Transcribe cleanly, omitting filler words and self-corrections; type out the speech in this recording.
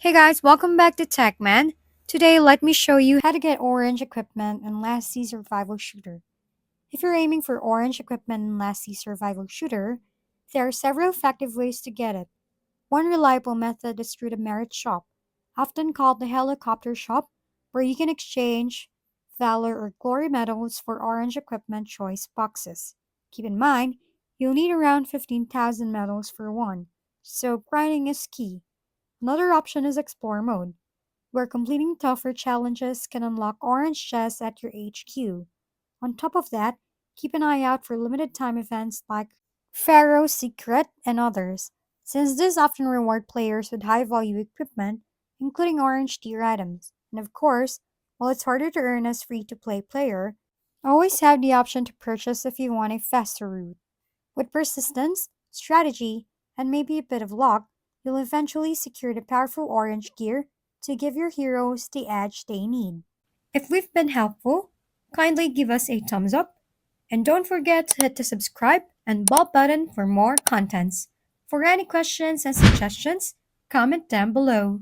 Hey guys, welcome back to TechMan. Today, let me show you how to get orange equipment in Last Sea Survival Shooter. If you're aiming for orange equipment in Last Sea Survival Shooter, there are several effective ways to get it. One reliable method is through the Merit Shop, often called the Helicopter Shop, where you can exchange Valor or Glory medals for orange equipment choice boxes. Keep in mind, you'll need around 15,000 medals for one, so grinding is key. Another option is Explore mode, where completing tougher challenges can unlock orange chests at your HQ. On top of that, keep an eye out for limited time events like Pharaoh's Secret and others, since these often reward players with high value equipment, including orange tier items. And of course, while it's harder to earn as free to play player, always have the option to purchase if you want a faster route. With persistence, strategy, and maybe a bit of luck, you'll eventually secure the powerful orange gear to give your heroes the edge they need. If we've been helpful, kindly give us a thumbs up, and don't forget to hit the subscribe and bell button for more contents. For any questions and suggestions, comment down below.